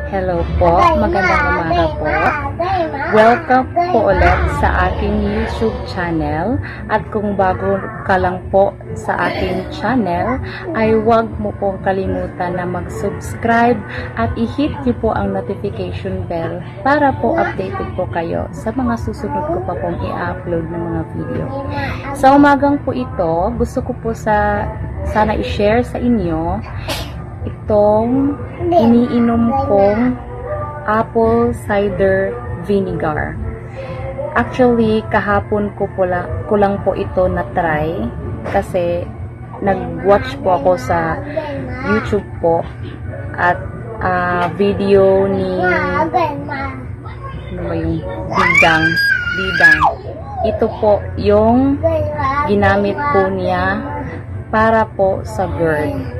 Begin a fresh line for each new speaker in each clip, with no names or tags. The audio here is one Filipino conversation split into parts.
Hello po, magandang umaga po. Welcome po ulit sa aking YouTube channel. At kung bago ka lang po sa aking channel, ay huwag mo pong kalimutan na mag-subscribe at i-hit niyo po ang notification bell para po updated po kayo sa mga susunod ko pa pong i-upload ng mga video. Sa umagang po ito, gusto ko po sana i-share sa inyo itong iniinom kong apple cider vinegar. Actually, kahapon ko lang po ito na-try kasi nag-watch po ako sa YouTube po at video ni ano ba yung Bidang. Ito po yung ginamit po niya para po sa GERD.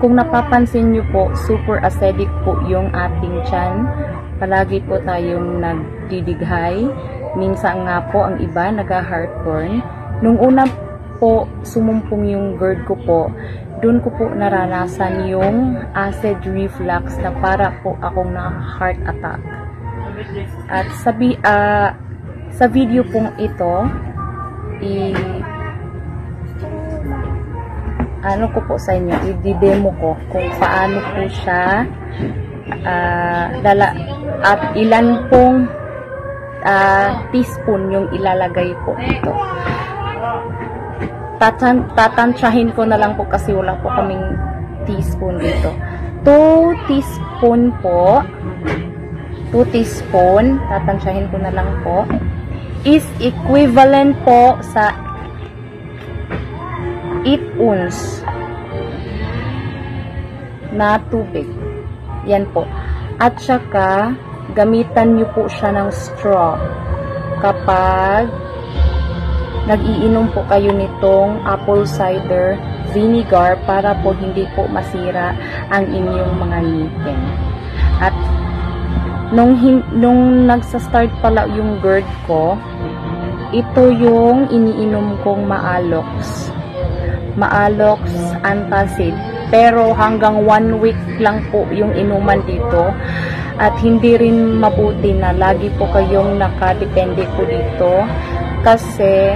Kung napapansin nyo po, super acidic po yung ating tiyan. Palagi po tayong nagdidighay. Minsan nga po ang iba nag-heartburn. Nung una po sumumpong yung GERD ko po, dun ko po naranasan yung acid reflux na para po akong na-heart attack. At sa video pong ito, ano ko po sa inyo, i-demo ko kung paano po siya at ilan pong teaspoon yung ilalagay po ito. Tatansyahin ko na lang po kasi wala po kaming teaspoon dito. 2 teaspoon po, 2 teaspoon, tatansyahin ko na lang po, is equivalent po sa 8 ounce na tubig. Yan po. At saka, gamitan nyo po siya ng straw kapag nag-iinom po kayo nitong apple cider vinegar para po hindi po masira ang inyong mga ngipin. At nung nagsa-start pala yung GERD ko, ito yung iniinom kong Maalox antacid. Pero hanggang 1 week lang po yung inuman dito. At hindi rin mabuti na lagi po kayong nakadepende po dito. Kasi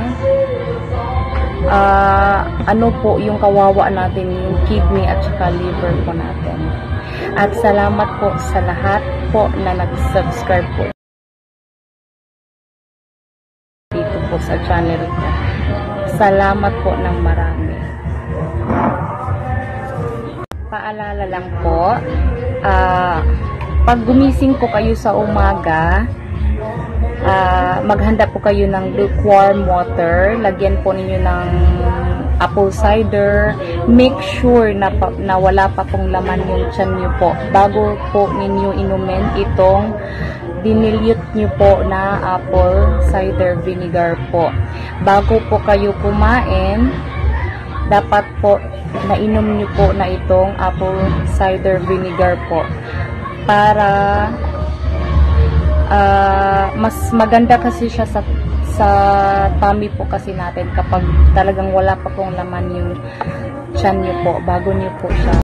ano po yung kawawa natin, yung kidney at saka liver po natin. At salamat po sa lahat po na nag-subscribe po dito po sa channel ko. Salamat po ng marami. Paalala lang po, pag gumising po kayo sa umaga, maghanda po kayo ng lukewarm water. Lagyan po ninyo ng apple cider. Make sure na wala pa pong laman yung tiyan nyo po bago po ninyo inumin itong dinilute nyo po na apple cider vinegar po. Bago po kayo kumain, dapat po nainom nyo po na itong apple cider vinegar po para mas maganda kasi siya sa tummy po kasi natin kapag talagang wala pa pong laman yung tiyan nyo po bago nyo po siya